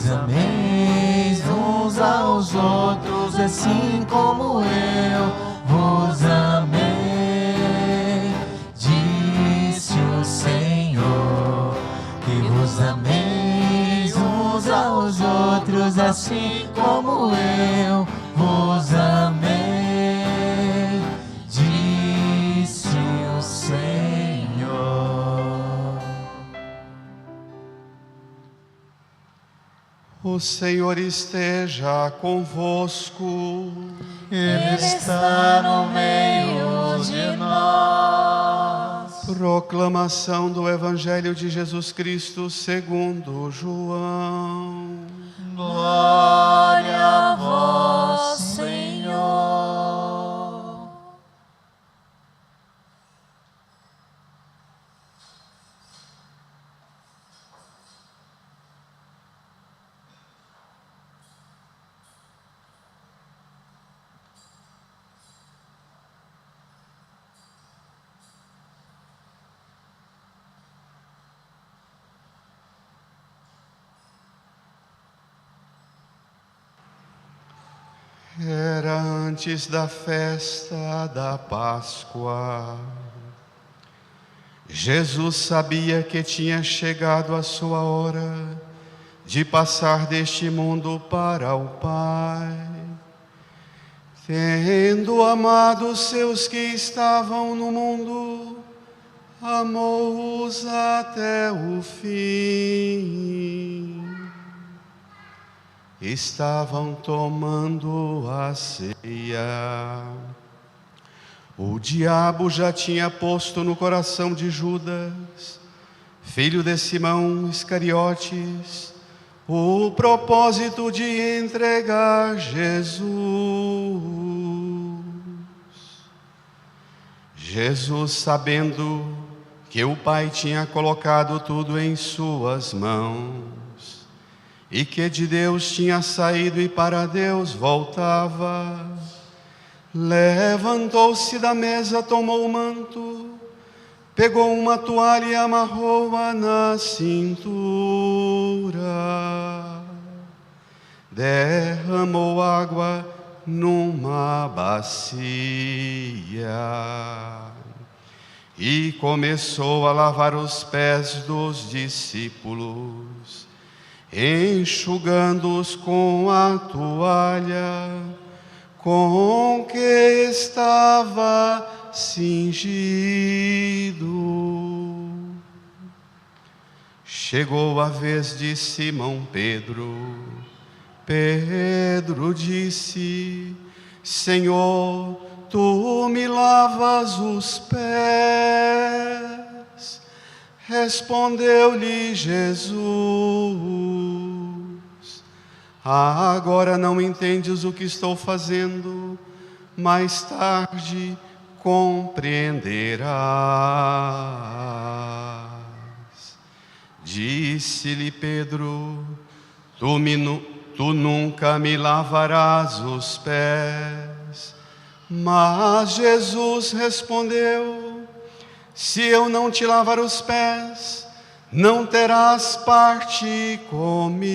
vos ameis uns aos outros, assim como eu vos amei. Disse o Senhor, que vos ameis uns aos outros, assim como eu vos amei. Disse o Senhor. O Senhor esteja convosco. Ele está no meio de nós. Proclamação do Evangelho de Jesus Cristo segundo João. Glória a vós, Senhor. Era antes da festa da Páscoa. Jesus sabia que tinha chegado a sua hora de passar deste mundo para o Pai. Tendo amado os seus que estavam no mundo, amou-os até o fim. Estavam tomando a ceia. O diabo já tinha posto no coração de Judas, filho de Simão Iscariotes, o propósito de entregar Jesus. Jesus, sabendo que o Pai tinha colocado tudo em suas mãos, e que de Deus tinha saído e para Deus voltava, levantou-se da mesa, tomou o manto, pegou uma toalha e amarrou-a na cintura, derramou água numa bacia e começou a lavar os pés dos discípulos, enxugando-os com a toalha com que estava cingido. Chegou a vez de Simão Pedro. Pedro disse: Senhor, tu me lavas os pés. Respondeu-lhe Jesus: agora não entendes o que estou fazendo, mais tarde compreenderás. Disse-lhe Pedro: tu nunca me lavarás os pés. Mas Jesus respondeu: se eu não te lavar os pés, não terás parte comigo.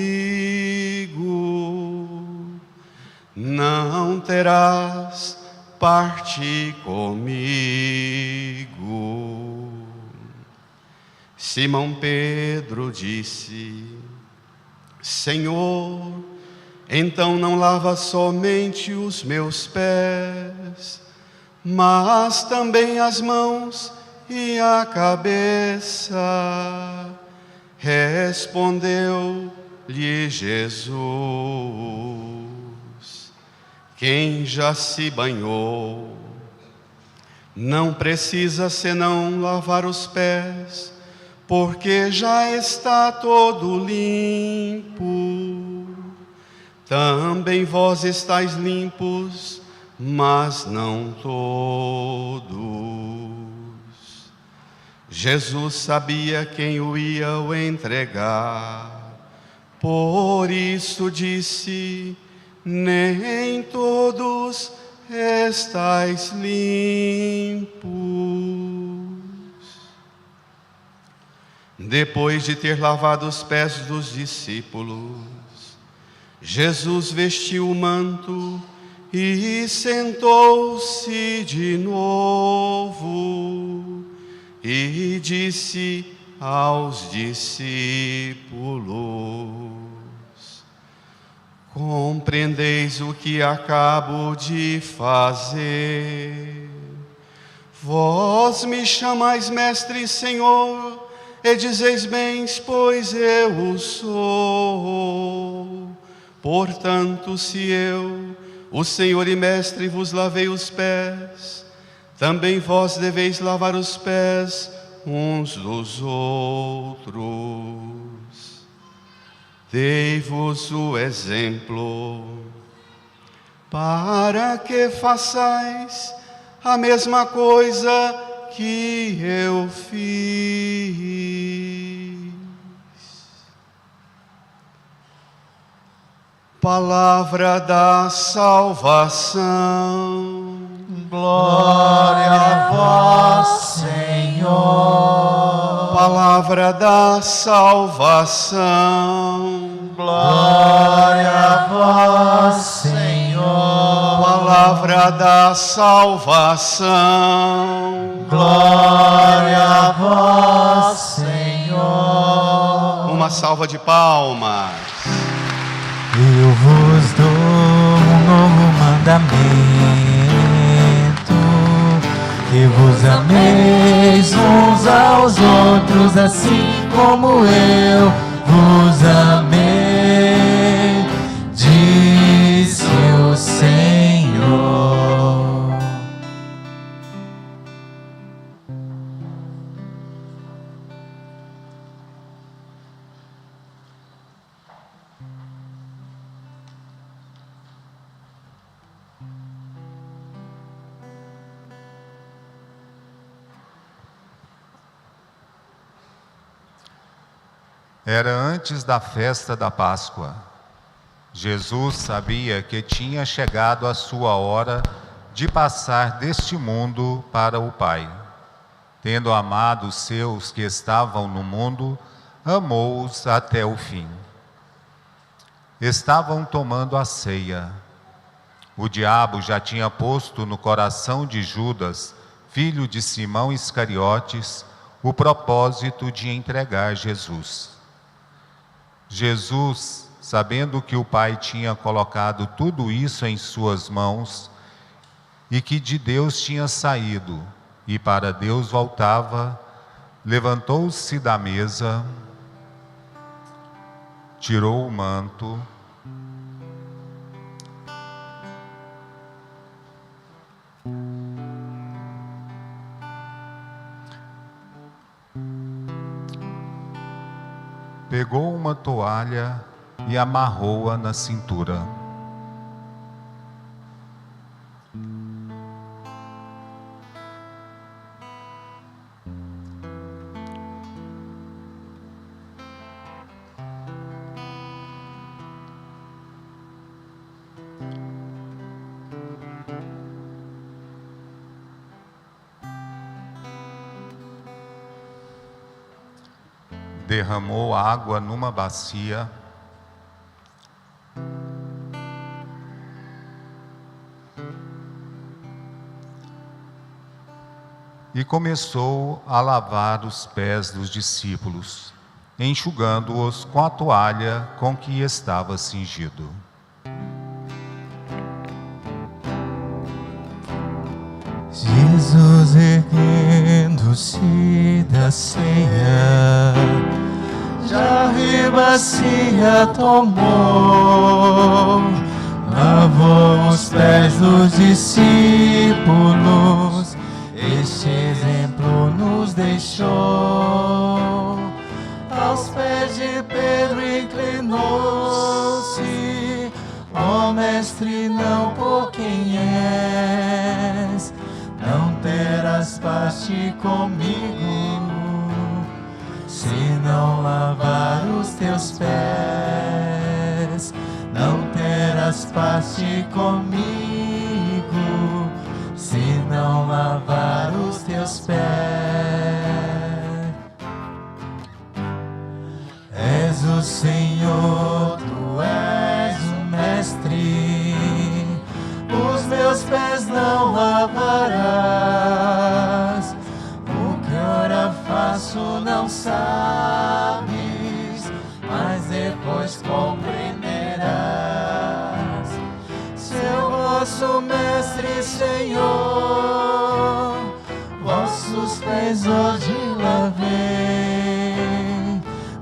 Não terás parte comigo. Simão Pedro disse: Senhor, então não lava somente os meus pés, mas também as mãos e a cabeça. Respondeu-lhe Jesus: quem já se banhou não precisa senão lavar os pés, porque já está todo limpo. Também vós estáis limpos, mas não todos. Jesus sabia quem o ia entregar, por isso disse: nem todos estáis limpos. Depois de ter lavado os pés dos discípulos, Jesus vestiu o manto e sentou-se de novo e disse aos discípulos: compreendeis o que acabo de fazer? Vós me chamais mestre e Senhor, e dizeis bem, pois eu o sou. Portanto, se eu, o Senhor e mestre, vos lavei os pés, também vós deveis lavar os pés uns dos outros. Dei-vos o exemplo, para que façais a mesma coisa que eu fiz. Palavra da salvação. Glória a vós, Senhor. Palavra da salvação. Glória a vós, Senhor. Palavra da salvação. Glória a vós, Senhor. Uma salva de palmas. Eu vos dou um novo mandamento, que vos ameis uns aos outros, assim como eu vos amei, disse o Senhor. Era antes da festa da Páscoa. Jesus sabia que tinha chegado a sua hora de passar deste mundo para o Pai. Tendo amado os seus que estavam no mundo, amou-os até o fim. Estavam tomando a ceia. O diabo já tinha posto no coração de Judas, filho de Simão Iscariotes, o propósito de entregar Jesus. Jesus, sabendo que o Pai tinha colocado tudo isso em suas mãos e que de Deus tinha saído e para Deus voltava, levantou-se da mesa, tirou o manto, pegou uma toalha e amarrou-a na cintura. Derramou água numa bacia, e começou a lavar os pés dos discípulos, enxugando-os com a toalha com que estava cingido. Jesus, erguendo-se da ceia, já bacia tomou, lavou os pés dos discípulos, este exemplo nos deixou. Aos pés de Pedro inclinou-se, ó mestre, não por quem és, não terás parte comigo, se não lavar os teus pés. Não terás parte comigo, se não lavar os teus pés. És o Senhor, tu és o faço não sabes, mas depois compreenderás. Seu vosso Mestre, Senhor, vossos pés hoje lavei.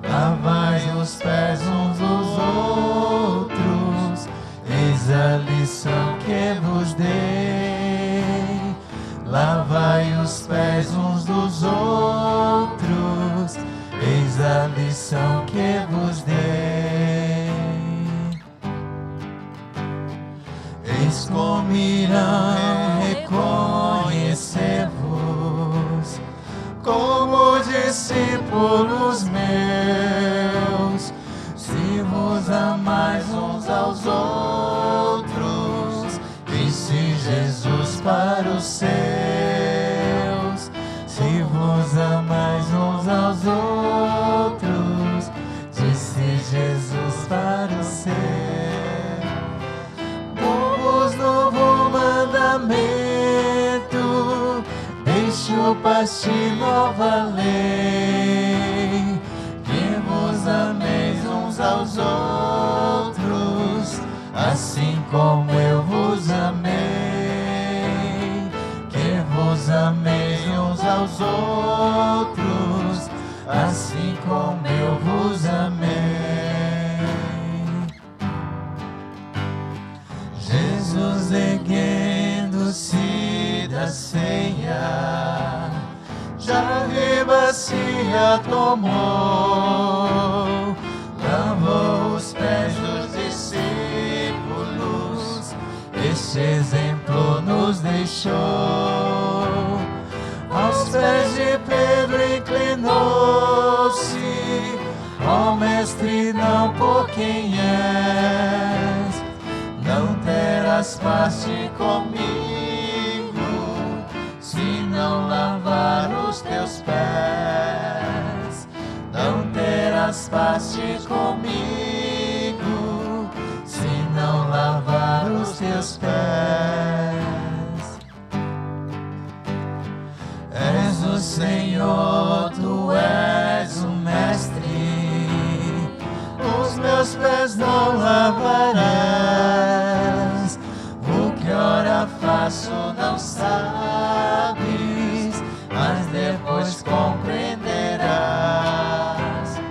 Lavai os pés uns dos outros, eis a lição que vos dei. Lavai os pés uns dos outros, eis a lição que vos dei. Eis como irão reconhecer-vos como discípulos meus, se vos amais uns aos outros, disse Jesus para os seus. Se vos amais uns aos outros, disse Jesus para os seus. Dou-vos novo mandamento, deixo-vos nova lei, que vos ameis uns aos outros, assim como eu vos amei. Que vos ameis uns aos outros, assim como eu vos amei. Jesus erguendo-se da ceia, já de bacia tomou, lavou os pés dos discípulos, este exemplo nos deixou. Aos pés de Pedro inclinou-se, ó Mestre, não por quem és, não terás parte comigo, se não lavar os teus pés. Não terás parte comigo, se não lavar os teus pés. És o Senhor, tu és o Mestre, os meus pés não lavarás. O que ora faço não sabes, mas depois compreenderás.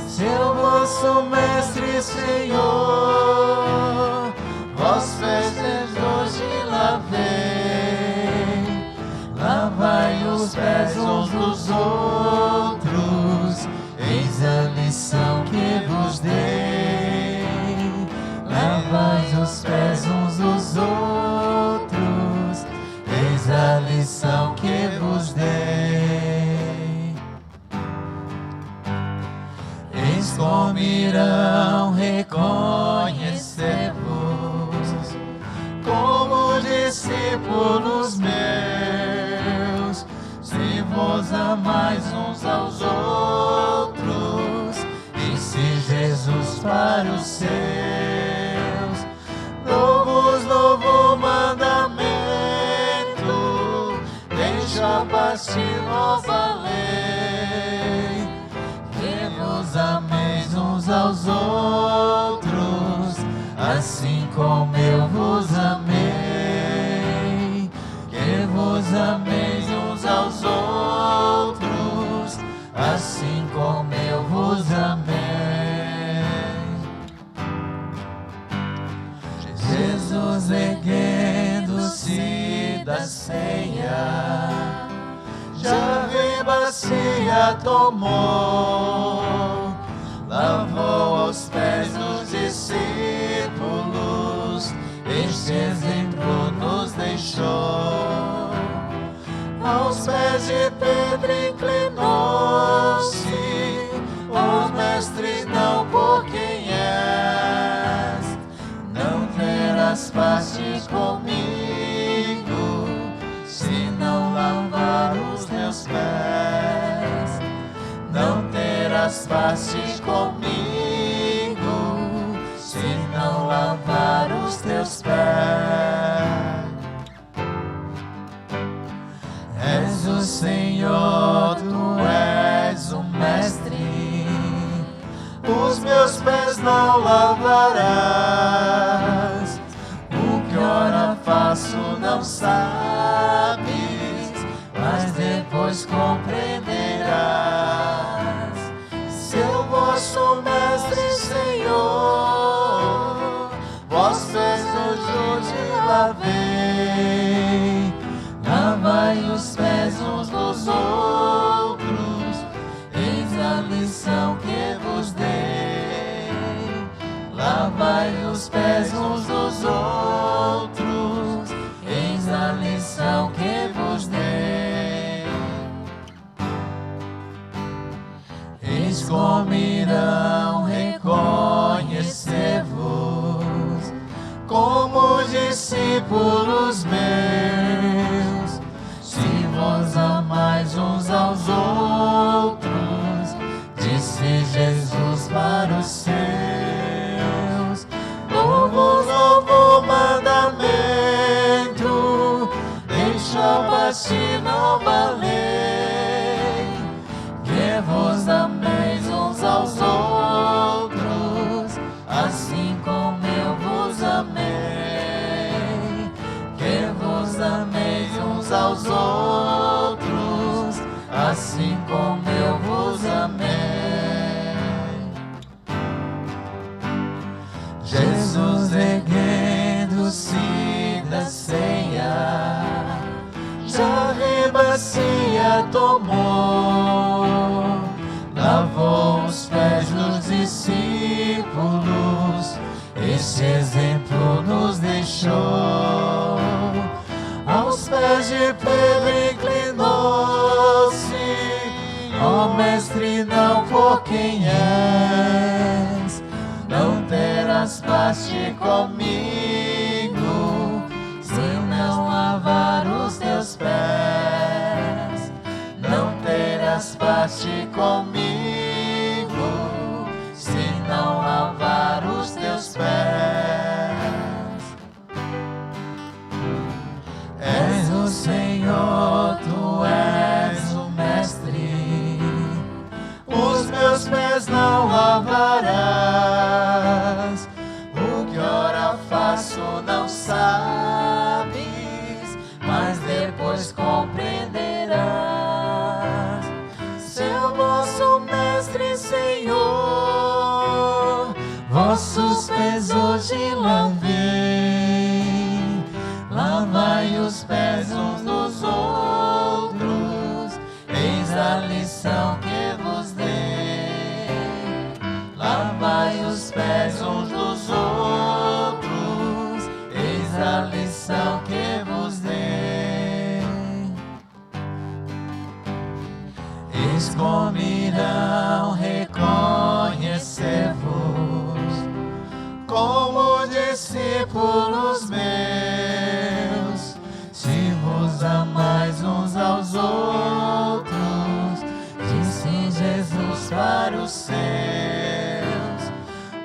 Seu vosso Mestre, Senhor, vós pés hoje lavei. Lavai os pés uns dos outros, eis a lição que vos dei. Lavai os pés uns dos outros, eis a lição que vos dei. Eis como irão reconhecer-vos como discípulos meus, se vos amais uns aos outros, disse Jesus para os seus. Dou-vos novo mandamento, deixo a parte nova lei, que vos ameis uns aos outros, assim como eu vos amei. Que vos ameis uns aos outros, assim como eu vos amei. Jesus erguendo-se da ceia, já de bacia tomou, lavou os pés dos discípulos, este exemplo nos deixou. Aos pés de Pedro inclinou-se, ó Mestre, não por quem és, não terás parte comigo, se não lavar os teus pés. Não terás parte comigo, se não lavar os teus pés. És o Senhor, tu és não lavarás. O que ora faço não sabes, mas depois compreenderás. Seu vosso mestre, Senhor, vós pés hoje lavei. Lavai os pés uns dos outros, eis a lição que vos dei. Lavai os pés uns dos outros, eis a lição que vos dei. Eis como irão reconhecer-vos como discípulos meus, se vos amais uns aos outros, disse Jesus para os seus. Novo mandamento, deixa o baixo nova lei, que vos ameis uns aos outros, assim como eu vos amei. Que vos ameis uns aos outros, assim como eu vos amei. Jesus, erguendo-se da ceia, já rebacia tomou, lavou os pés dos discípulos, este exemplo nos deixou. Aos pés de Pedro inclinou-se, ó Mestre, não por quem és, não terás parte comigo, se não lavar os teus pés. Não terás parte comigo, se não lavar os teus pés. És o Senhor, tu és o Mestre, os meus pés não lavarás. O que ora faço não sabes, mas depois compreenderás. Seu vosso Mestre, Senhor, vossos pés hoje lavei. Lavai os pés uns dos outros, eis a lição que vos dei. Lavai os pés uns dos outros, eis a lição que vos dei. Eis como irão reconhecer-vos como discípulos meus, se vos amais uns aos outros, disse Jesus para os seus.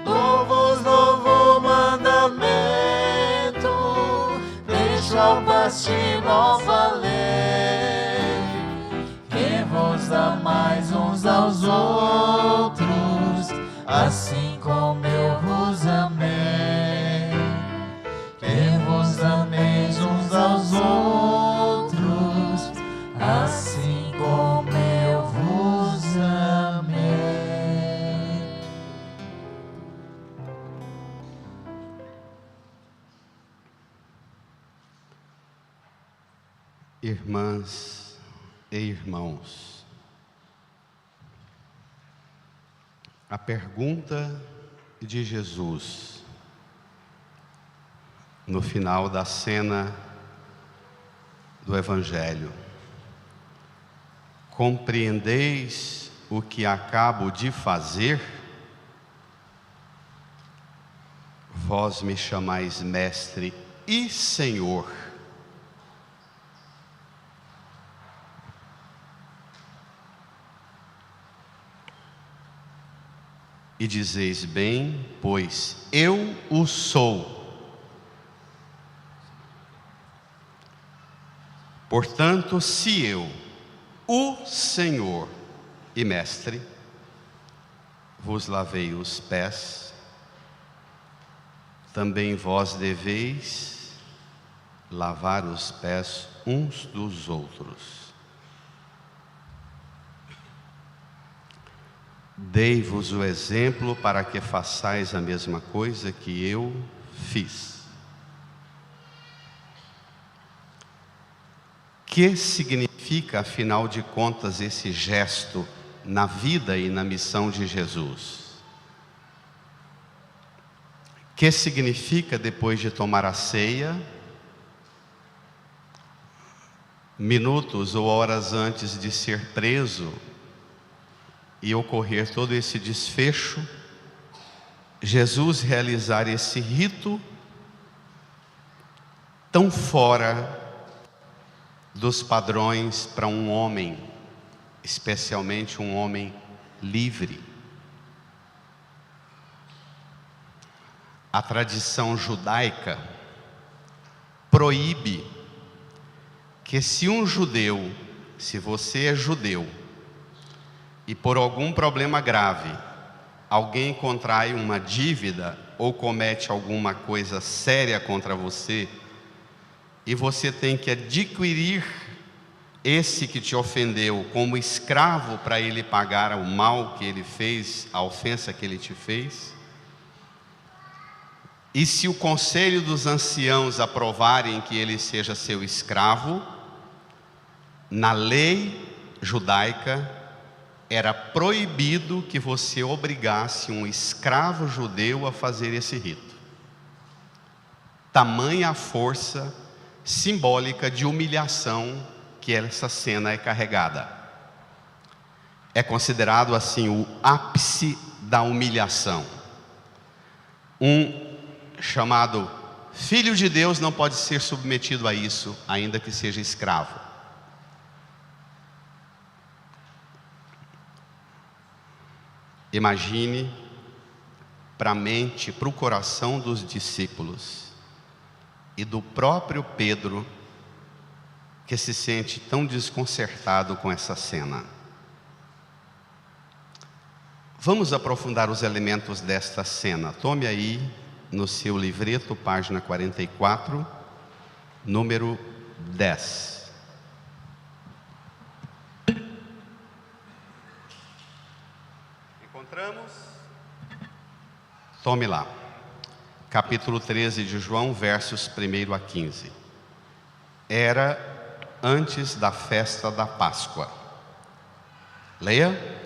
Dou-vos novo mandamento, deixa o baixo nova lei, que vos amais uns aos outros, assim como eu vos amei. Que vos ameis uns aos outros, assim como eu vos amei. Irmãs e irmãos, a pergunta de Jesus no final da cena do Evangelho: compreendeis o que acabo de fazer? Vós me chamais Mestre e Senhor. E dizeis bem, pois eu o sou. Portanto, se eu, o Senhor e Mestre, vos lavei os pés, também vós deveis lavar os pés uns dos outros. Dei-vos o exemplo para que façais a mesma coisa que eu fiz. Que significa, afinal de contas, esse gesto na vida e na missão de Jesus? Que significa, depois de tomar a ceia, minutos ou horas antes de ser preso e ocorrer todo esse desfecho, Jesus realizar esse rito tão fora dos padrões para um homem, especialmente um homem livre. A tradição judaica proíbe que se um judeu, se você é judeu, e por algum problema grave, alguém contrai uma dívida ou comete alguma coisa séria contra você, e você tem que adquirir esse que te ofendeu como escravo para ele pagar o mal que ele fez, a ofensa que ele te fez. E se o conselho dos anciãos aprovarem que ele seja seu escravo, na lei judaica era proibido que você obrigasse um escravo judeu a fazer esse rito. Tamanha a força simbólica de humilhação que essa cena é carregada. É considerado assim o ápice da humilhação. Um chamado filho de Deus não pode ser submetido a isso, ainda que seja escravo. Imagine para a mente, para o coração dos discípulos e do próprio Pedro, que se sente tão desconcertado com essa cena. Vamos aprofundar os elementos desta cena. Tome aí no seu livreto, página 44, número 10. Encontramos? Tome lá. Capítulo 13 de João, versos 1 a 15. Era antes da festa da Páscoa. Leia.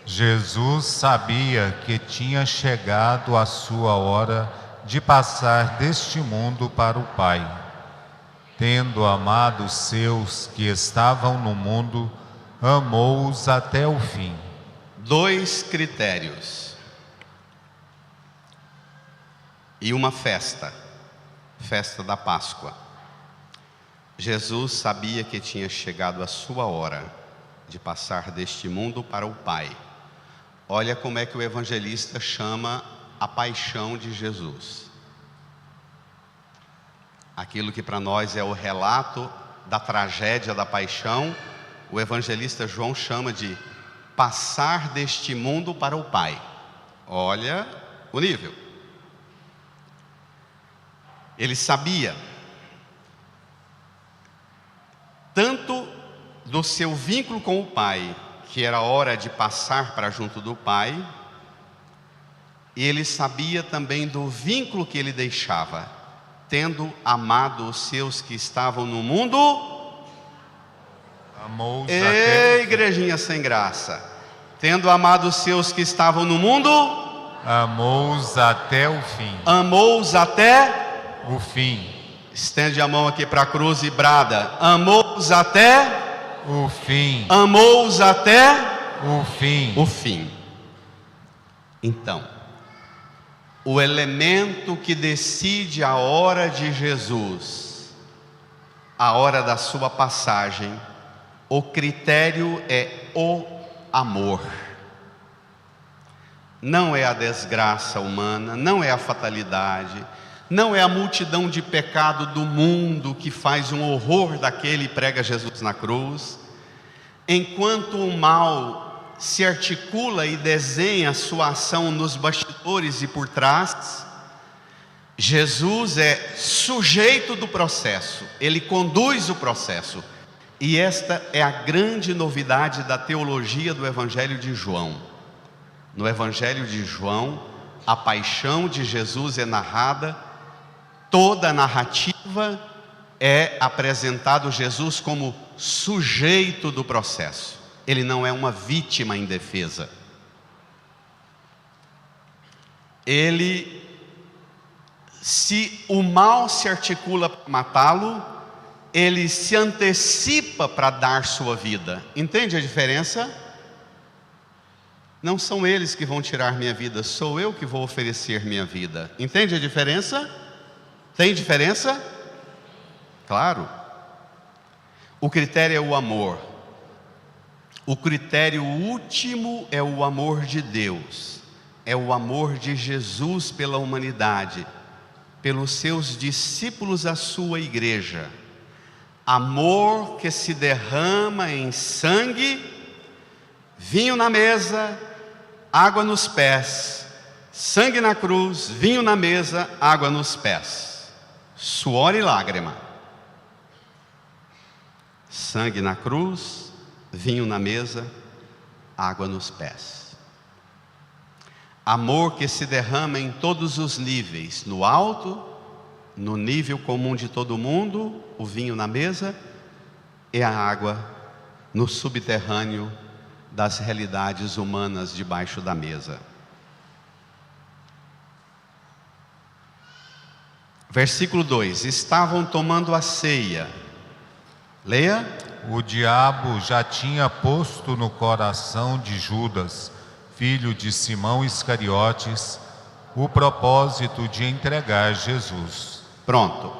Jesus sabia que tinha chegado a sua hora de passar deste mundo para o Pai. Tendo amado os seus que estavam no mundo, amou-os até o fim. Dois critérios. E uma festa, festa da Páscoa. Jesus sabia que tinha chegado a sua hora de passar deste mundo para o Pai. Olha como é que o evangelista chama a paixão de Jesus. Aquilo que para nós é o relato da tragédia da paixão, o evangelista João chama de passar deste mundo para o Pai. Olha o nível. Ele sabia tanto do seu vínculo com o Pai, que era hora de passar para junto do Pai, e ele sabia também do vínculo que ele deixava, tendo amado os seus que estavam no mundo. Amou-os Igrejinha sem graça. Tendo amado os seus que estavam no mundo, amou-os até o fim. Amou-os até o fim. Estende a mão aqui para a cruz e brada: amou-os até o fim. Amou-os até o fim. O fim. Então, o elemento que decide a hora de Jesus, a hora da sua passagem, o critério é o amor. Não é a desgraça humana, não é a fatalidade, não é a multidão de pecado do mundo que faz um horror daquele e prega Jesus na cruz. Enquanto o mal se articula e desenha sua ação nos bastidores e por trás, Jesus é sujeito do processo, ele conduz o processo. E esta é a grande novidade da teologia do Evangelho de João. No Evangelho de João, a paixão de Jesus é narrada, toda a narrativa é apresentado Jesus como sujeito do processo. Ele não é uma vítima indefesa. Se o mal se articula para matá-lo, ele se antecipa para dar sua vida. Entende a diferença? Não são eles que vão tirar minha vida, sou eu que vou oferecer minha vida. Entende a diferença? Tem diferença? Claro. O critério é o amor. O critério último é o amor de Deus. É o amor de Jesus pela humanidade, pelos seus discípulos, a sua igreja. Amor que se derrama em sangue, vinho na mesa, água nos pés. Sangue na cruz, vinho na mesa, água nos pés. Suor e lágrima. Sangue na cruz, vinho na mesa, água nos pés. Amor que se derrama em todos os níveis, no alto, no nível comum de todo mundo, o vinho na mesa, e a água no subterrâneo das realidades humanas debaixo da mesa. Versículo 2: estavam tomando a ceia. Leia. O diabo já tinha posto no coração de Judas, filho de Simão Iscariotes, o propósito de entregar Jesus. Pronto.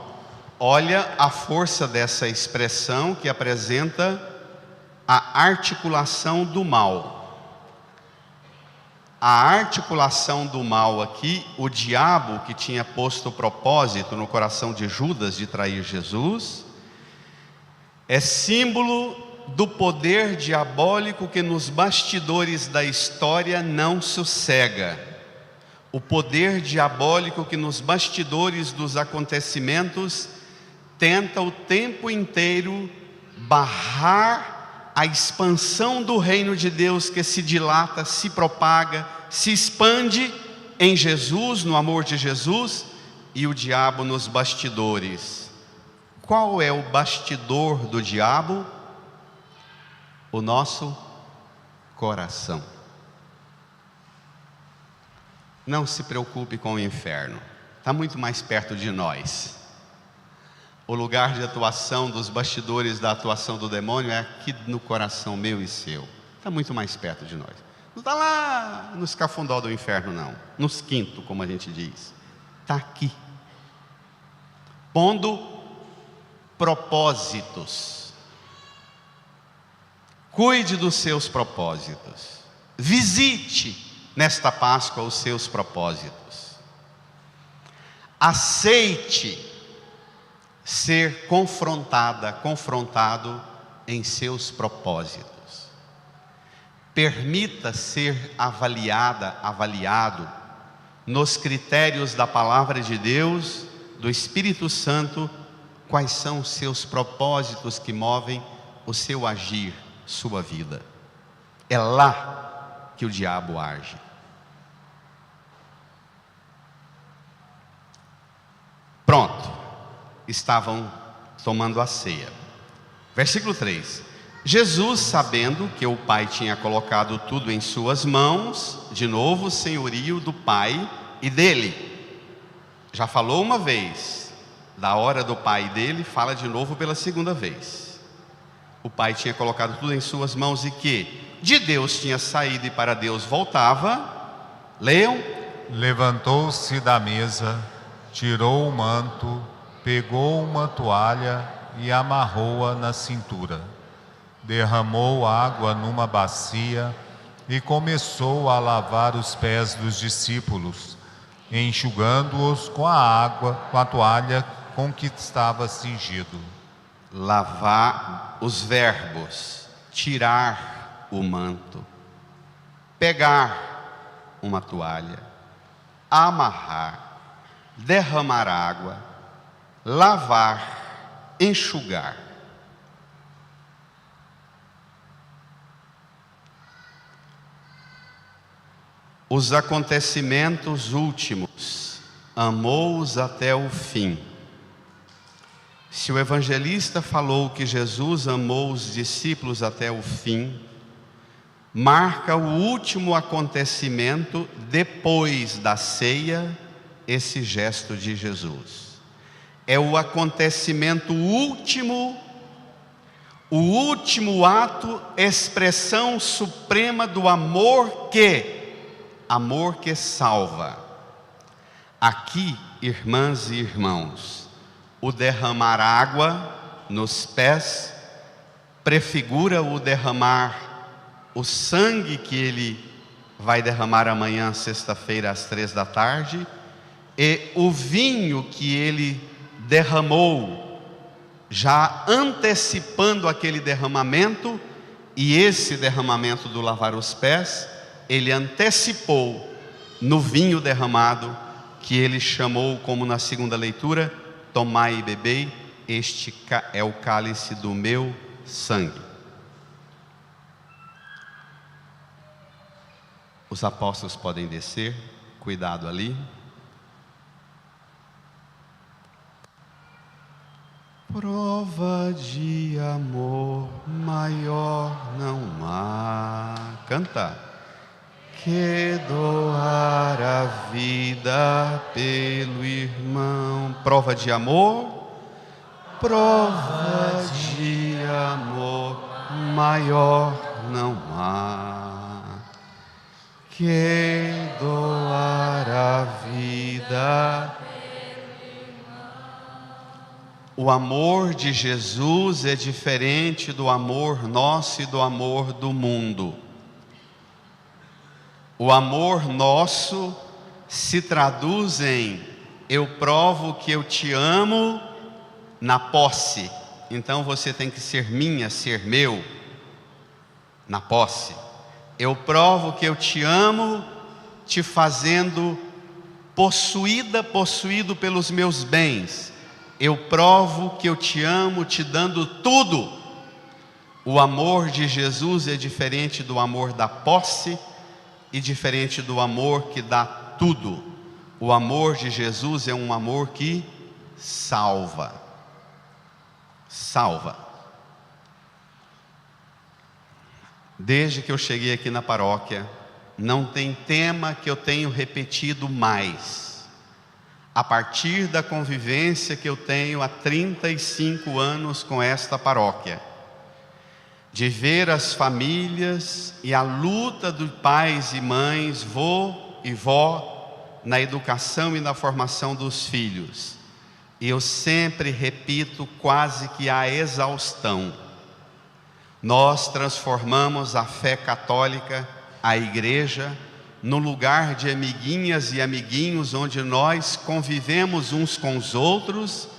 Olha a força dessa expressão que apresenta a articulação do mal. A articulação do mal aqui, o diabo que tinha posto o propósito no coração de Judas de trair Jesus, é símbolo do poder diabólico que nos bastidores da história não sossega. O poder diabólico que nos bastidores dos acontecimentos tenta o tempo inteiro barrar a expansão do reino de Deus, que se dilata, se propaga, se expande em Jesus, no amor de Jesus, e o diabo nos bastidores. Qual é o bastidor do diabo? O nosso coração. Não se preocupe com o inferno, está muito mais perto de nós. O lugar de atuação dos bastidores da atuação do demônio é aqui no coração meu e seu. Está muito mais perto de nós. Não está lá no escafundó do inferno, não. Nos quintos, como a gente diz. Está aqui. Pondo propósitos. Cuide dos seus propósitos. Visite nesta Páscoa os seus propósitos. Aceite ser confrontado em seus propósitos. Permita ser avaliado nos critérios da palavra de Deus, do Espírito Santo, quais são os seus propósitos que movem o seu agir, sua vida. É lá que o diabo age. Pronto, estavam tomando a ceia. Versículo 3: Jesus, sabendo que o Pai tinha colocado tudo em suas mãos, de novo o senhorio do Pai e dele. Já falou uma vez, da hora do Pai e dele, fala de novo pela segunda vez. O Pai tinha colocado tudo em suas mãos e que de Deus tinha saído e para Deus voltava. Leiam. Levantou-se da mesa, tirou o manto, pegou uma toalha e amarrou-a na cintura. Derramou água numa bacia e começou a lavar os pés dos discípulos, enxugando-os com a toalha com que estava cingido. Lavar, os verbos: tirar o manto, pegar uma toalha, amarrar, derramar água, lavar, enxugar. Os acontecimentos últimos, amou-os até o fim. Se o evangelista falou que Jesus amou os discípulos até o fim, marca o último acontecimento depois da ceia, esse gesto de Jesus. É o acontecimento último, o último ato, expressão suprema do amor que salva. Aqui, irmãs e irmãos, o derramar água nos pés prefigura o derramar o sangue que ele vai derramar amanhã, sexta-feira, às 15h, e o vinho que ele derramou, já antecipando aquele derramamento, e esse derramamento do lavar os pés, ele antecipou no vinho derramado, que ele chamou, como na segunda leitura, tomai e bebei, este é o cálice do meu sangue. Os apóstolos podem descer, cuidado ali. Prova de amor maior não há. Canta. Que doar a vida pelo irmão. Prova de amor. Prova de amor maior não há. Que doar a vida. O amor de Jesus é diferente do amor nosso e do amor do mundo. O amor nosso se traduz em: eu provo que eu te amo na posse. Então você tem que ser minha, ser meu, na posse. Eu provo que eu te amo, te fazendo possuído pelos meus bens. Eu provo que eu te amo, te dando tudo. O amor de Jesus é diferente do amor da posse e diferente do amor que dá tudo. O amor de Jesus é um amor que salva. Salva. Desde que eu cheguei aqui na paróquia, não tem tema que eu tenho repetido mais. A partir da convivência que eu tenho há 35 anos com esta paróquia, de ver as famílias e a luta dos pais e mães, vô e vó, na educação e na formação dos filhos. E eu sempre repito, quase que a exaustão: nós transformamos a fé católica, a igreja, no lugar de amiguinhas e amiguinhos, onde nós convivemos uns com os outros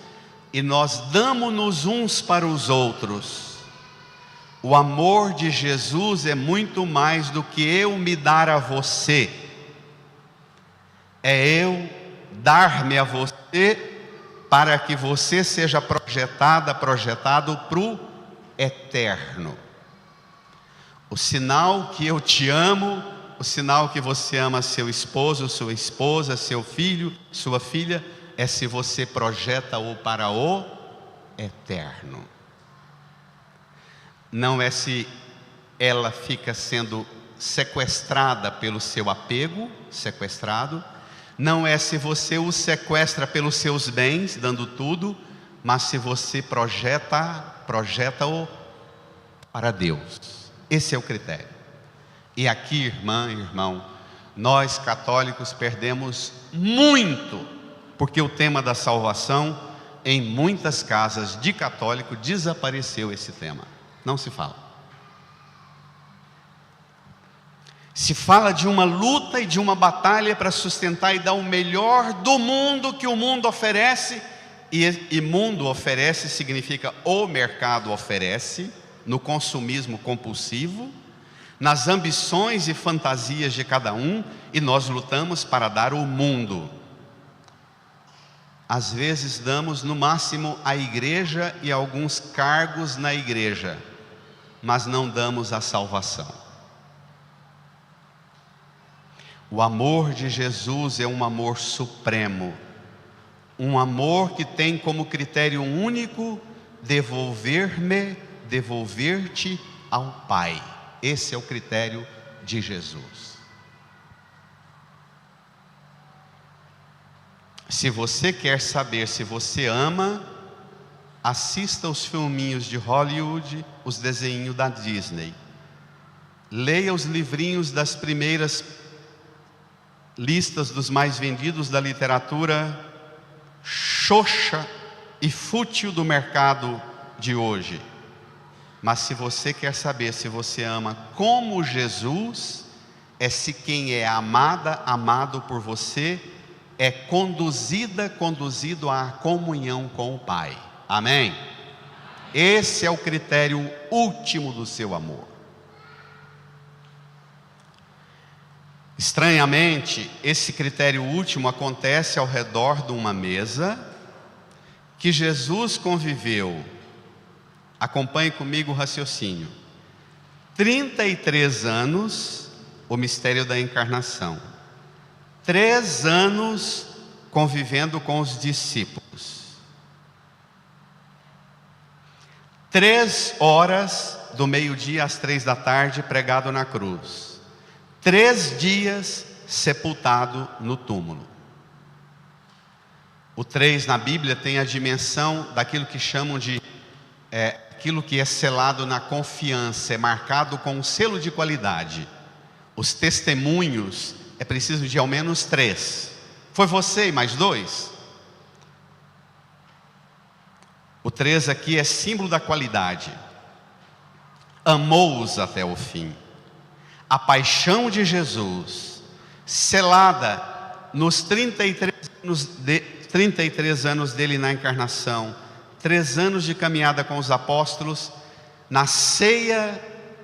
e nós damos-nos uns para os outros. O amor de Jesus é muito mais do que eu me dar a você. É eu dar-me a você para que você seja projetado para o eterno. O sinal que eu te amo, o sinal que você ama seu esposo, sua esposa, seu filho, sua filha, é se você projeta-o para o eterno. Não é se ela fica sendo sequestrada pelo seu apego, sequestrado. Não é se você o sequestra pelos seus bens, dando tudo, mas se você projeta-o para Deus. Esse é o critério. E aqui, irmã e irmão, nós católicos perdemos muito, porque o tema da salvação, em muitas casas de católico, desapareceu esse tema. Não se fala. Se fala de uma luta e de uma batalha para sustentar e dar o melhor do mundo que o mundo oferece. E mundo oferece significa o mercado oferece, no consumismo compulsivo, nas ambições e fantasias de cada um, e nós lutamos para dar o mundo. às vezes damos no máximo à igreja e alguns cargos na igreja, mas não damos a salvação. O amor de Jesus é um amor supremo, um amor que tem como critério único devolver-te ao Pai. Esse é o critério de Jesus. Se você quer saber se você ama, assista os filminhos de Hollywood, os desenhos da Disney. Leia os livrinhos das primeiras listas dos mais vendidos da literatura xoxa e fútil do mercado de hoje. Mas se você quer saber se você ama como Jesus, é se quem é amado por você, é conduzido à comunhão com o Pai. Amém? Esse é o critério último do seu amor. Estranhamente, esse critério último acontece ao redor de uma mesa que Jesus conviveu. Acompanhe comigo o raciocínio. 33 anos, o mistério da encarnação. 3 anos convivendo com os discípulos. 3 horas, do meio-dia às 3 da tarde, pregado na cruz. 3 dias sepultado no túmulo. O 3 na Bíblia tem a dimensão daquilo que chamam de aquilo que é selado na confiança, é marcado com um selo de qualidade. Os testemunhos é preciso de ao menos 3. Foi você e mais 2? O 3 aqui é símbolo da qualidade. Amou-os até o fim. A paixão de Jesus, selada nos 33 anos dele na encarnação, 3 anos de caminhada com os apóstolos, na ceia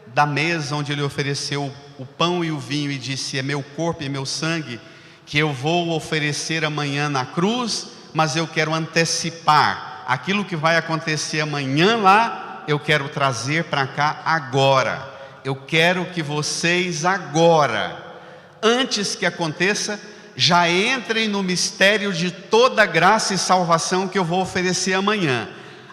da mesa onde ele ofereceu o pão e o vinho e disse: é meu corpo e meu sangue que eu vou oferecer amanhã na cruz, mas eu quero antecipar aquilo que vai acontecer amanhã lá, eu quero trazer para cá agora. Eu quero que vocês agora, antes que aconteça, já entrem no mistério de toda graça e salvação que eu vou oferecer amanhã.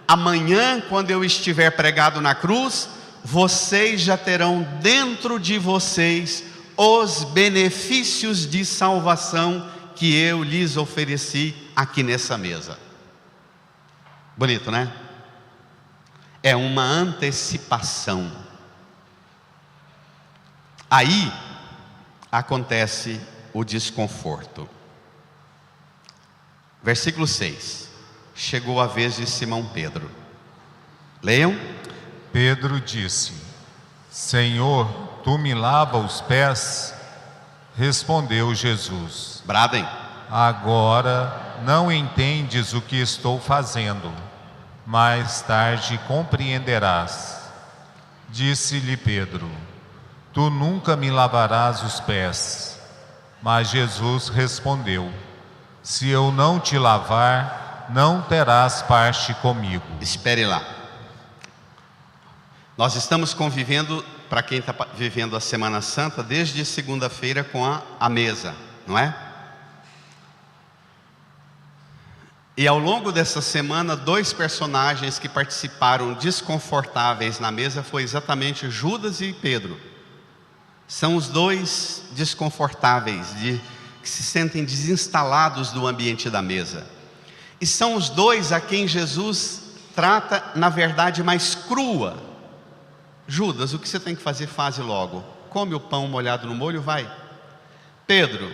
Amanhã, quando eu estiver pregado na cruz, vocês já terão dentro de vocês os benefícios de salvação que eu lhes ofereci aqui nessa mesa. Bonito, né? É uma antecipação. Aí acontece o desconforto. Versículo 6. Chegou a vez de Simão Pedro. Leiam. Pedro disse: Senhor, tu me lavas os pés? Respondeu Jesus: Bradem. Agora não entendes o que estou fazendo, mais tarde compreenderás. Disse-lhe Pedro: Tu nunca me lavarás os pés. Mas Jesus respondeu: Se eu não te lavar, não terás parte comigo. Espere lá. Nós estamos convivendo, para quem está vivendo a Semana Santa, desde segunda-feira com a mesa, não é? E ao longo dessa semana, 2 personagens que participaram desconfortáveis na mesa foi exatamente Judas e Pedro. São os 2 desconfortáveis, que se sentem desinstalados do ambiente da mesa. E são os 2 a quem Jesus trata, na verdade, mais crua. Judas, o que você tem que fazer, faze logo. Come o pão molhado no molho, vai. Pedro,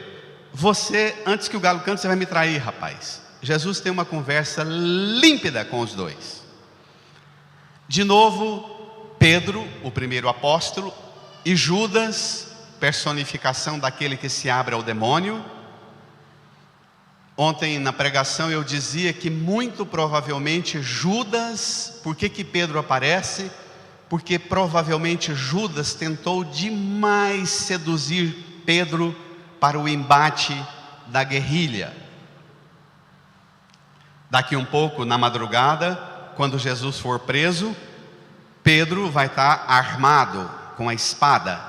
você, antes que o galo cante, você vai me trair, rapaz. Jesus tem uma conversa límpida com os 2. De novo, Pedro, o primeiro apóstolo, e Judas, personificação daquele que se abre ao demônio. Ontem na pregação eu dizia que muito provavelmente Judas, por que Pedro aparece? Porque provavelmente Judas tentou demais seduzir Pedro para o embate da guerrilha. Daqui um pouco, na madrugada, quando Jesus for preso, Pedro vai estar armado com a espada,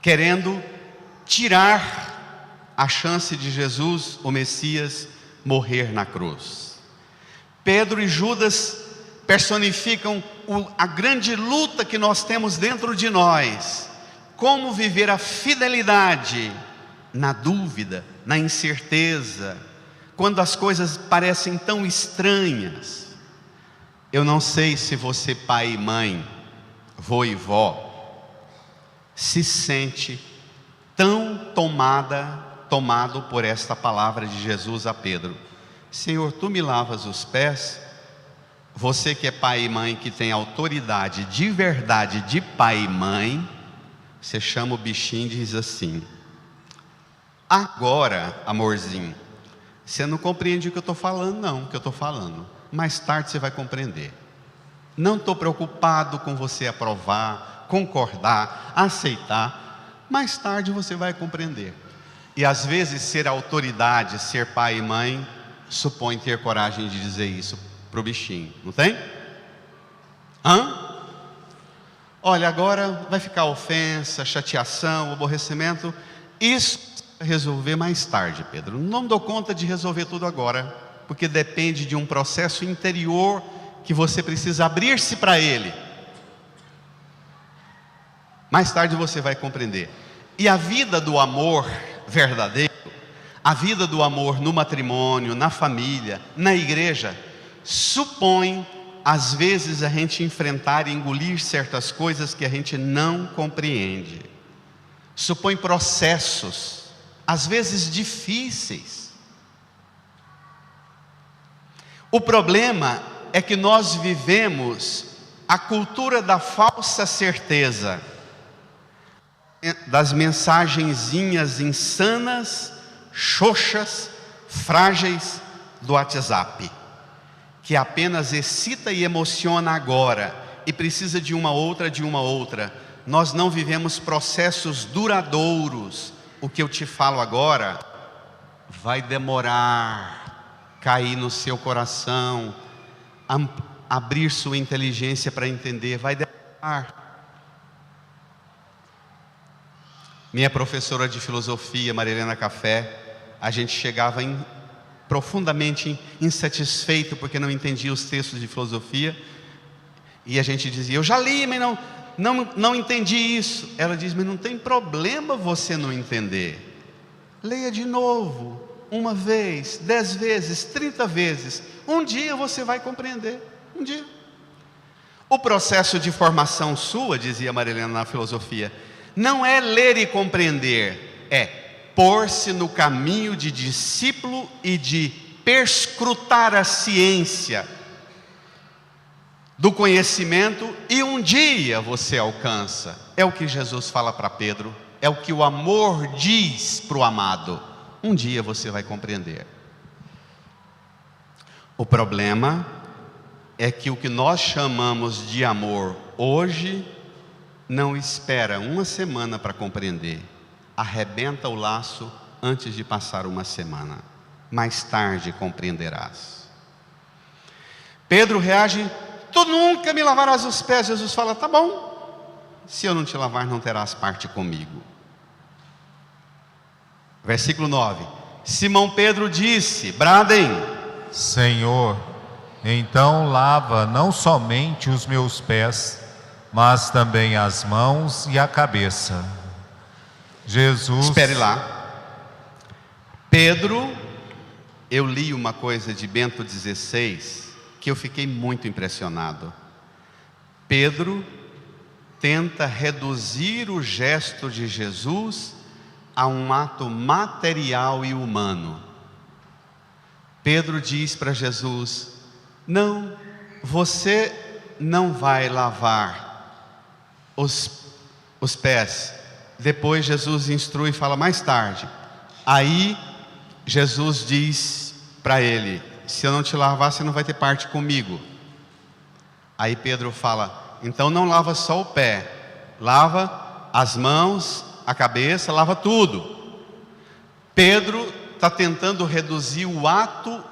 querendo tirar a chance de Jesus, o Messias, morrer na cruz. Pedro e Judas personificam a grande luta que nós temos dentro de nós. Como viver a fidelidade na dúvida, na incerteza, quando as coisas parecem tão estranhas. Eu não sei se você, pai e mãe, vô e vó, se sente tão tomado por esta palavra de Jesus a Pedro. Senhor, tu me lavas os pés. Você que é pai e mãe, que tem autoridade de verdade de pai e mãe, você chama o bichinho e diz assim: agora, amorzinho, você não compreende o que eu estou falando, não, o que eu estou falando. Mais tarde você vai compreender. Não estou preocupado com você aprovar, concordar, aceitar. Mais tarde você vai compreender. E às vezes ser autoridade, ser pai e mãe, supõe ter coragem de dizer isso para o bichinho, não tem? Olha, agora vai ficar ofensa, chateação, aborrecimento. Isso vai resolver mais tarde, Pedro. Não dou conta de resolver tudo agora, porque depende de um processo interior que você precisa abrir-se para ele. Mais tarde você vai compreender. E a vida do amor verdadeiro, a vida do amor no matrimônio, na família, na igreja, supõe, às vezes, a gente enfrentar e engolir certas coisas que a gente não compreende. Supõe processos, às vezes difíceis. O problema é que nós vivemos a cultura da falsa certeza, das mensagenzinhas insanas, xoxas, frágeis do WhatsApp, que apenas excita e emociona agora e precisa de uma outra. Nós não vivemos processos duradouros. O que eu te falo agora vai demorar cair no seu coração, abrir sua inteligência para entender, vai demorar. Minha professora de filosofia, Maria Helena Café, a gente chegava profundamente insatisfeito porque não entendia os textos de filosofia, e a gente dizia: eu já li, mas não entendi isso. Ela diz: mas não tem problema você não entender, leia de novo, 1 vez, 10 vezes, 30 vezes, um dia você vai compreender, um dia. O processo de formação sua, dizia Maria Helena na filosofia, não é ler e compreender, é pôr-se no caminho de discípulo e de perscrutar a ciência do conhecimento, e um dia você alcança. É o que Jesus fala para Pedro, é o que o amor diz para o amado: um dia você vai compreender. O problema é que o que nós chamamos de amor hoje não espera 1 semana para compreender, arrebenta o laço antes de passar 1 semana. Mais tarde compreenderás. Pedro reage: tu nunca me lavarás os pés. Jesus fala: tá bom, se eu não te lavar, não terás parte comigo. Versículo 9: Simão Pedro disse, bradem: Senhor, então lava não somente os meus pés, mas também as mãos e a cabeça. Jesus... Espere lá. Pedro, eu li uma coisa de Bento XVI que eu fiquei muito impressionado. Pedro tenta reduzir o gesto de Jesus a um ato material e humano. Pedro diz para Jesus: não, você não vai lavar os pés. Depois Jesus instrui e fala mais tarde. Aí Jesus diz para ele: se eu não te lavar, você não vai ter parte comigo. Aí Pedro fala: então não lava só o pé, lava as mãos, a cabeça, lava tudo. Pedro está tentando reduzir o ato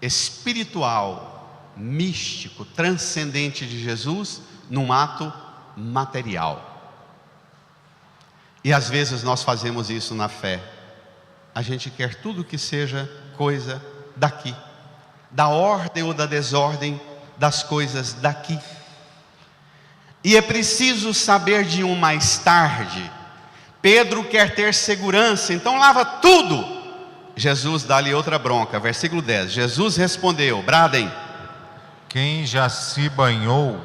espiritual, místico, transcendente de Jesus num ato material. E às vezes nós fazemos isso na fé. A gente quer tudo que seja coisa daqui, da ordem ou da desordem das coisas daqui. E é preciso saber de um mais tarde. Pedro quer ter segurança, então lava tudo. Jesus dá-lhe outra bronca, versículo 10. Jesus respondeu, bradem: quem já se banhou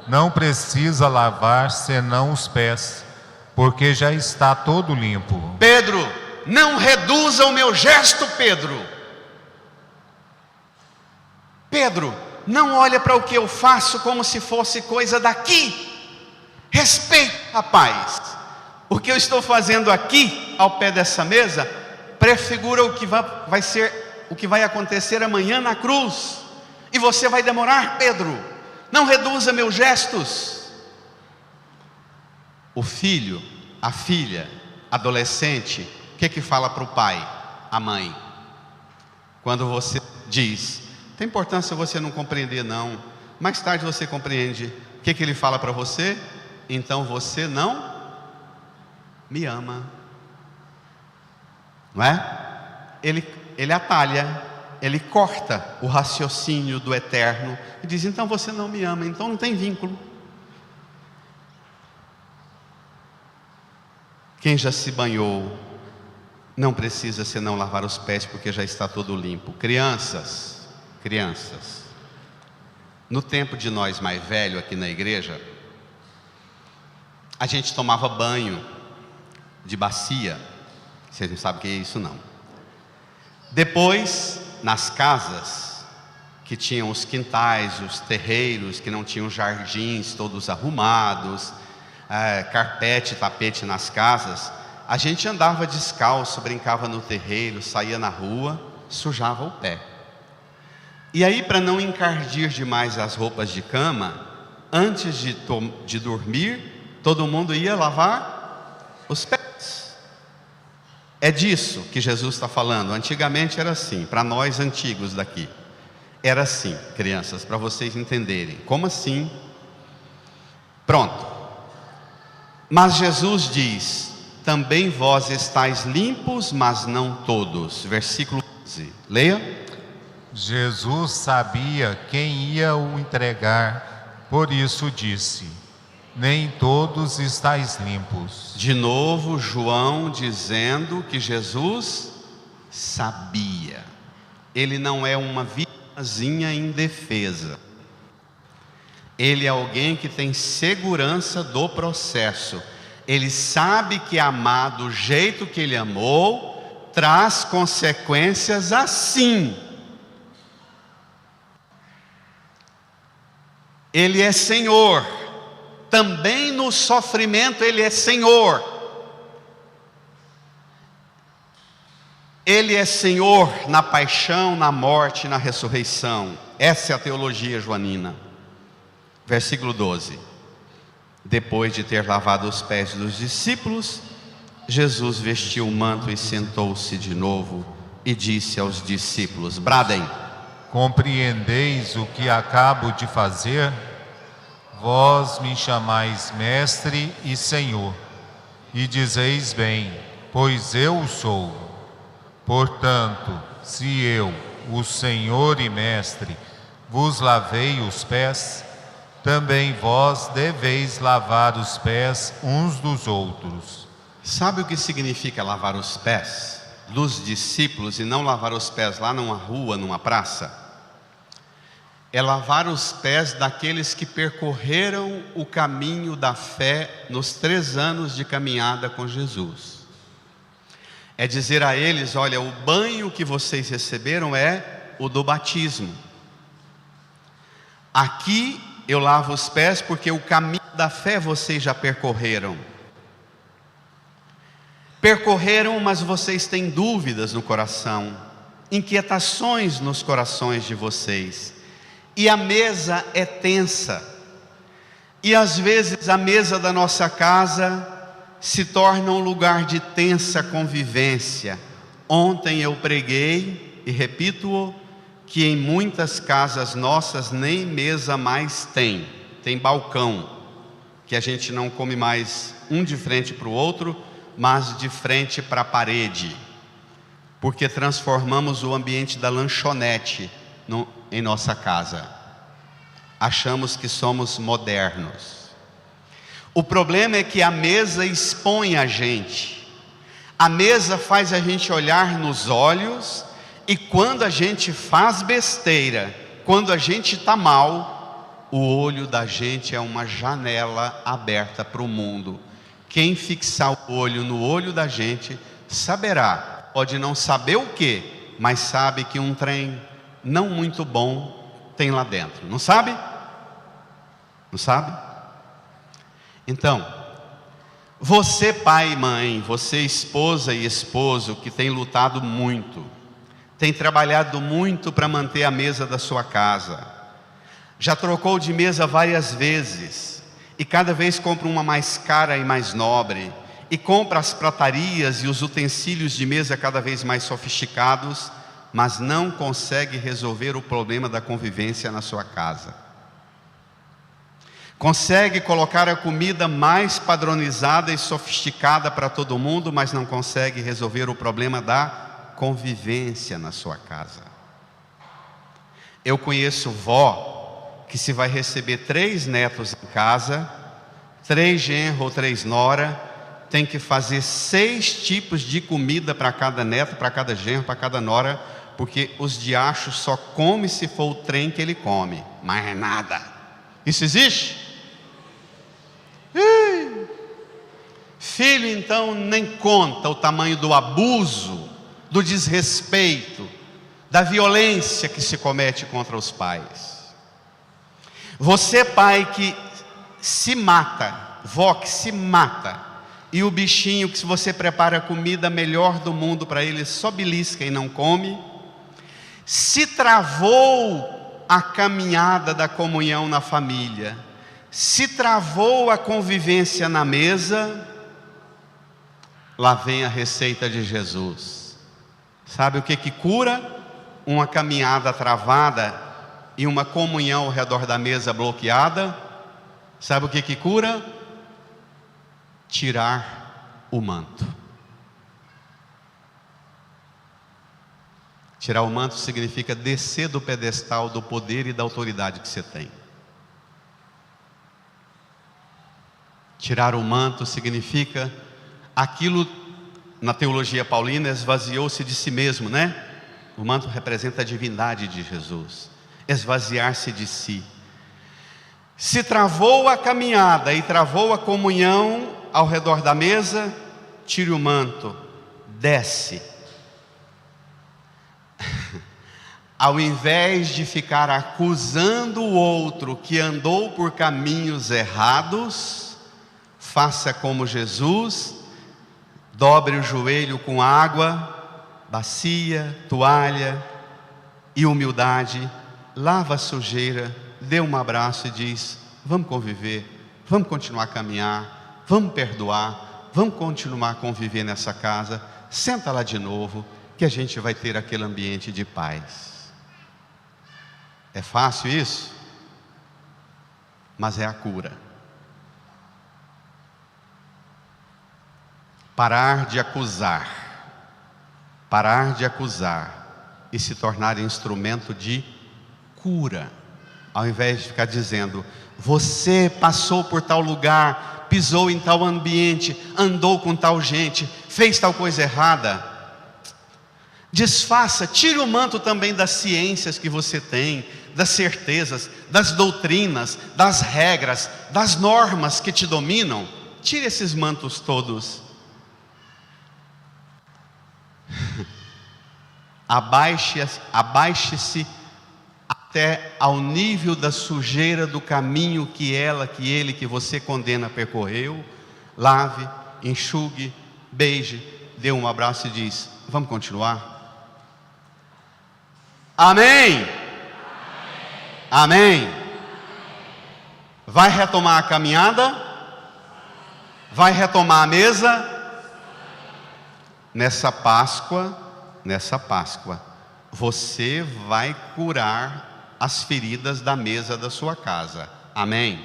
não precisa lavar senão os pés, porque já está todo limpo. Pedro, não reduza o meu gesto, Pedro. Pedro, não olha para o que eu faço como se fosse coisa daqui. Respeita, rapaz. O que eu estou fazendo aqui, ao pé dessa mesa, prefigura o que vai ser, o que vai acontecer amanhã na cruz. E você vai demorar, Pedro. Não reduza meus gestos. O filho, a filha, adolescente, o que fala para o pai, a mãe? Quando você diz, tem importância você não compreender não, mais tarde você compreende. O que ele fala para você? Então você não me ama. Não é? Ele atalha, ele corta o raciocínio do eterno e diz, então você não me ama, então não tem vínculo. Quem já se banhou não precisa senão lavar os pés, porque já está todo limpo. Crianças, no tempo de nós mais velhos aqui na igreja, a gente tomava banho de bacia. Vocês não sabem o que é isso não. Depois, nas casas que tinham os quintais, os terreiros, que não tinham jardins todos arrumados, carpete, tapete nas casas, a gente andava descalço, brincava no terreiro, saía na rua, sujava o pé. E aí, para não encardir demais as roupas de cama, antes de dormir, todo mundo ia lavar os pés. É disso que Jesus está falando. Antigamente era assim, para nós antigos daqui. Era assim, crianças, para vocês entenderem. Como assim? Pronto. Mas Jesus diz, também vós estáis limpos, mas não todos. Versículo 11, leia. Jesus sabia quem ia o entregar, por isso disse, nem todos estáis limpos. De novo, João dizendo que Jesus sabia. Ele não é uma vítimazinha indefesa. Ele é alguém que tem segurança do processo. Ele sabe que amar do jeito que ele amou traz consequências assim. Ele é Senhor. Também no sofrimento Ele é Senhor. Ele é Senhor na paixão, na morte, na ressurreição. Essa é a teologia joanina. Versículo 12. Depois de ter lavado os pés dos discípulos, Jesus vestiu o manto e sentou-se de novo e disse aos discípulos, bradem: compreendeis o que acabo de fazer? Vós me chamais mestre e senhor, e dizeis bem, pois eu o sou. Portanto, se eu, o Senhor e mestre, vos lavei os pés, também vós deveis lavar os pés uns dos outros. Sabe o que significa lavar os pés dos discípulos e não lavar os pés lá numa rua, numa praça? É lavar os pés daqueles que percorreram o caminho da fé nos 3 anos de caminhada com Jesus. É dizer a eles, olha, o banho que vocês receberam é o do batismo. Aqui eu lavo os pés porque o caminho da fé vocês já percorreram. Percorreram, mas vocês têm dúvidas no coração, inquietações nos corações de vocês. E a mesa é tensa. E às vezes a mesa da nossa casa se torna um lugar de tensa convivência. Ontem eu preguei, e repito-o, que em muitas casas nossas nem mesa mais tem. Tem balcão, que a gente não come mais um de frente para o outro, mas de frente para a parede, porque transformamos o ambiente da lanchonete em nossa casa. Achamos que somos modernos. O problema é que a mesa expõe a gente. A mesa faz a gente olhar nos olhos, e quando a gente faz besteira, quando a gente está mal, o olho da gente é uma janela aberta para o mundo. Quem fixar o olho no olho da gente saberá, pode não saber o que, mas sabe que um trem não muito bom tem lá dentro. Não sabe? Não sabe? Então, você pai e mãe, você esposa e esposo que tem lutado muito, tem trabalhado muito para manter a mesa da sua casa, já trocou de mesa várias vezes, e cada vez compra uma mais cara e mais nobre, e compra as pratarias e os utensílios de mesa cada vez mais sofisticados, mas não consegue resolver o problema da convivência na sua casa. Consegue colocar a comida mais padronizada e sofisticada para todo mundo, mas não consegue resolver o problema da convivência na sua casa. Eu conheço vó que, se vai receber 3 netos em casa, 3 genros ou 3 nora, tem que fazer 6 tipos de comida para cada neto, para cada genro, para cada nora, porque os diachos só come se for o trem que ele come, mais nada. Isso existe? Filho, então, nem conta o tamanho do abuso, do desrespeito, da violência que se comete contra os pais. Você, pai, que se mata, vó que se mata, e o bichinho que, se você prepara a comida melhor do mundo para ele, só belisca e não come. Se travou a caminhada da comunhão na família, se travou a convivência na mesa, lá vem a receita de Jesus. Sabe o que cura uma caminhada travada e uma comunhão ao redor da mesa bloqueada? Sabe o que cura? Tirar o manto. Tirar o manto significa descer do pedestal do poder e da autoridade que você tem. Tirar o manto significa aquilo, na teologia paulina, esvaziou-se de si mesmo, né? O manto representa a divindade de Jesus. Esvaziar-se de si. Se travou a caminhada e travou a comunhão ao redor da mesa, tire o manto, desce. Ao invés de ficar acusando o outro que andou por caminhos errados, faça como Jesus, dobre o joelho com água, bacia, toalha e humildade, lava a sujeira, dê um abraço e diz: vamos conviver, vamos continuar a caminhar, vamos perdoar, vamos continuar a conviver nessa casa, senta lá de novo, que a gente vai ter aquele ambiente de paz. É fácil isso? Mas é a cura. Parar de acusar e se tornar instrumento de cura, ao invés de ficar dizendo: você passou por tal lugar, pisou em tal ambiente, andou com tal gente, fez tal coisa errada. Desfaça, tire o manto também das ciências que você tem, das certezas, das doutrinas, das regras, das normas que te dominam. Tire esses mantos todos. Abaixe-se até ao nível da sujeira do caminho que ele, que você condena, percorreu. Lave, enxugue, beije, dê um abraço e diz: vamos continuar? Amém? Amém? Vai retomar a caminhada? Vai retomar a mesa? Nessa Páscoa, você vai curar as feridas da mesa da sua casa. Amém?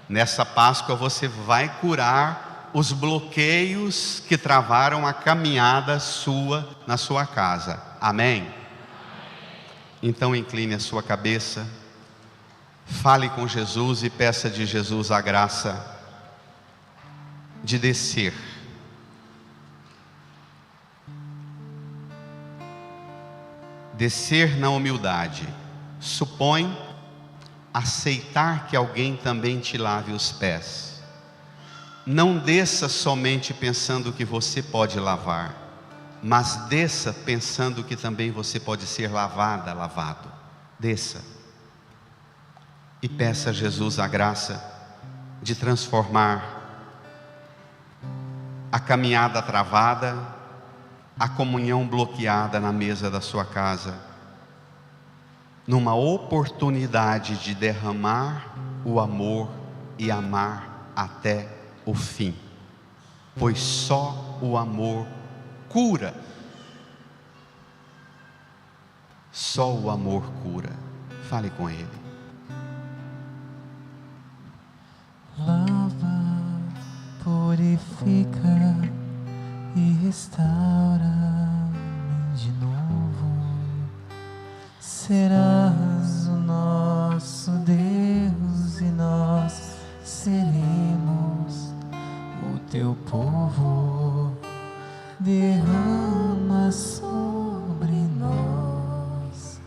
Nessa Páscoa você vai curar os bloqueios que travaram a caminhada sua na sua casa. Amém? Então incline a sua cabeça, fale com Jesus e peça de Jesus a graça de descer. Descer na humildade supõe aceitar que alguém também te lave os pés. Não desça somente pensando que você pode lavar, mas desça pensando que também você pode ser lavado. Desça e peça a Jesus a graça de transformar a caminhada travada, a comunhão bloqueada na mesa da sua casa, numa oportunidade de derramar o amor e amar até o fim, pois só o amor cura. Só o amor cura. Fale com Ele. Lava, purifica e restaura-me de novo. Serás o nosso Deus e nós seremos o teu povo. Derrama sobre nós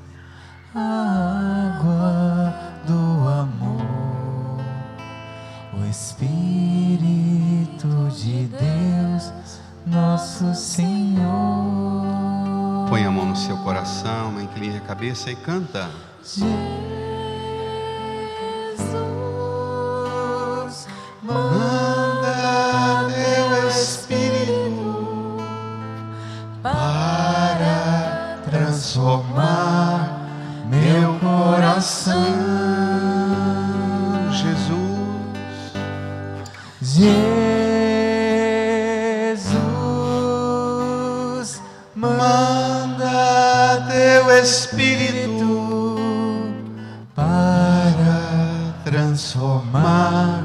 a água do amor, o Espírito de Deus, nosso Senhor. Põe a mão no seu coração, incline a cabeça e canta. Jesus, manda teu Espírito para transformar meu coração. Jesus, manda teu Espírito para transformar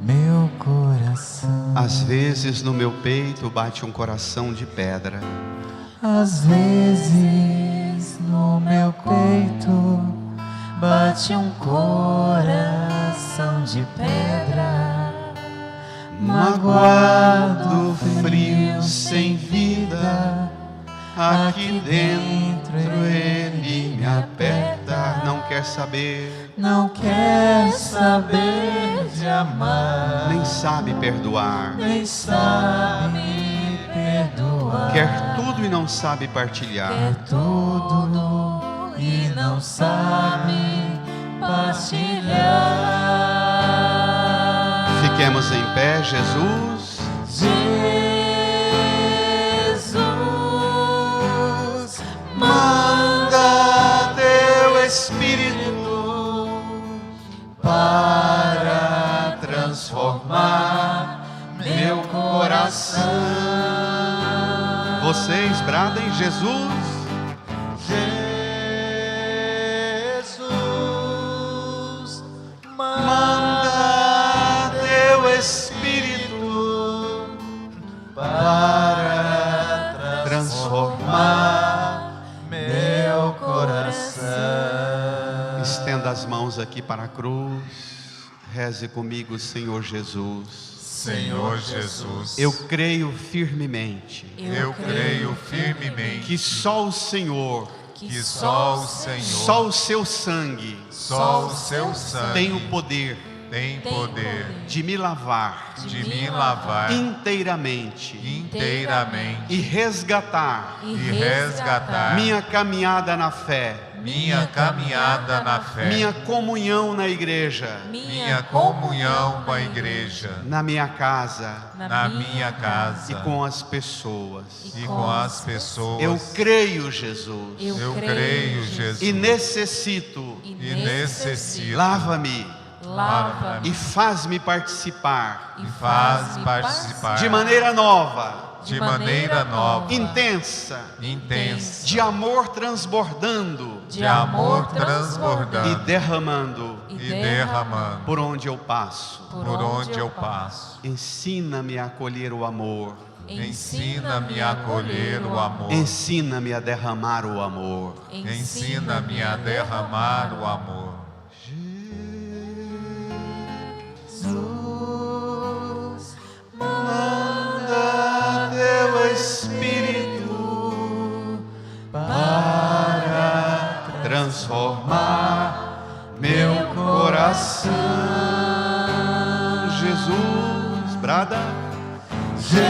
meu coração. Às vezes no meu peito bate um coração de pedra. Às vezes no meu peito bate um coração de pedra, magoado, frio, sem vida. Aqui dentro ele me aperta. Não quer saber, não quer saber de amar, nem sabe perdoar, nem sabe perdoar. quer tudo e não sabe partilhar. Quer tudo e não sabe partilhar. Fiquemos em pé, Jesus. Jesus, manda teu Espírito para transformar meu coração. Vocês bradem Jesus. Jesus, manda teu Espírito para transformar meu coração. Estenda as mãos aqui para a cruz. Reze comigo, Senhor Jesus. Senhor Jesus, Eu creio firmemente eu creio firmemente que só o Senhor, que só o Senhor, só o seu sangue só o seu sangue tem o poder tem poder de me lavar de me lavar inteiramente inteiramente e resgatar e resgatar minha caminhada na fé, minha caminhada na fé, minha comunhão na igreja, minha comunhão com a igreja, na minha casa na minha casa e com as pessoas. e com as pessoas. Eu creio, Jesus, Eu creio, Jesus, e necessito. e necessito. Lava-me Lava-me e faz-me participar e faz participar de maneira nova de maneira nova, intensa, intensa, de amor transbordando de amor transbordando e derramando e derramando por onde eu passo. por onde eu passo. Ensina-me a acolher o amor. Ensina-me a acolher o amor. Ensina-me a derramar o amor. Ensina-me a derramar o amor. Jesus, Manda teu Espírito para transformar meu coração. Jesus, brada. Jesus,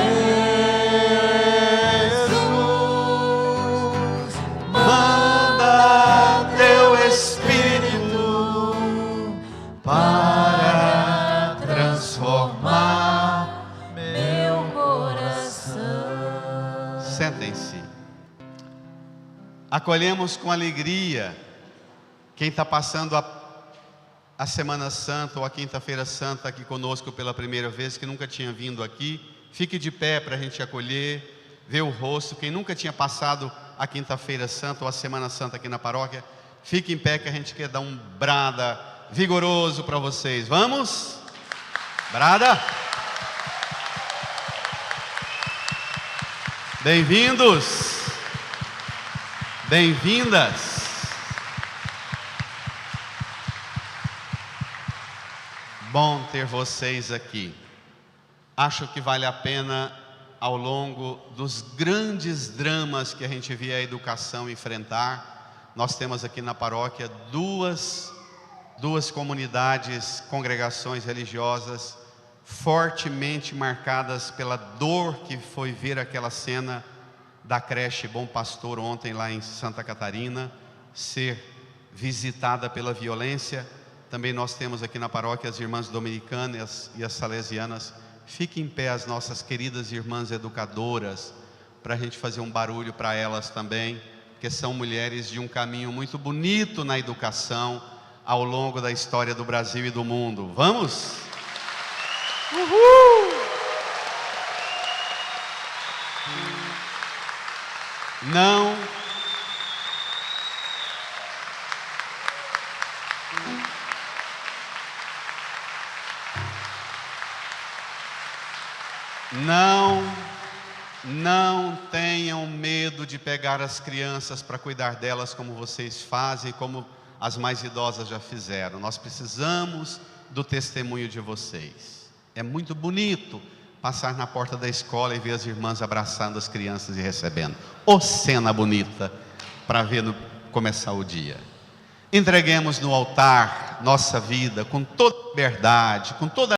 manda teu Espírito para transformar meu coração. Sentem-se. Acolhemos com alegria quem está passando a Semana Santa ou a Quinta-feira Santa aqui conosco pela primeira vez, que nunca tinha vindo aqui. Fique de pé para a gente acolher, ver o rosto. Quem nunca tinha passado a Quinta-feira Santa ou a Semana Santa aqui na paróquia, fique em pé que a gente quer dar um brada vigoroso para vocês. Vamos? Brada! Bem-vindos! Bem-vindas! Bom ter vocês aqui. Acho que vale a pena, ao longo dos grandes dramas que a gente vê a educação enfrentar, nós temos aqui na paróquia duas comunidades, congregações religiosas fortemente marcadas pela dor que foi ver aquela cena da creche Bom Pastor ontem lá em Santa Catarina, ser visitada pela violência. Também nós temos aqui na paróquia as irmãs dominicanas e as salesianas. Fiquem em pé as nossas queridas irmãs educadoras, para a gente fazer um barulho para elas também, porque são mulheres de um caminho muito bonito na educação ao longo da história do Brasil e do mundo. Vamos? Uhul! Não tenham medo de pegar as crianças para cuidar delas como vocês fazem, como as mais idosas já fizeram. Nós precisamos do testemunho de vocês. É muito bonito passar na porta da escola e ver as irmãs abraçando as crianças e recebendo. Ô cena bonita para ver começar o dia. Entreguemos no altar nossa vida com toda liberdade, com toda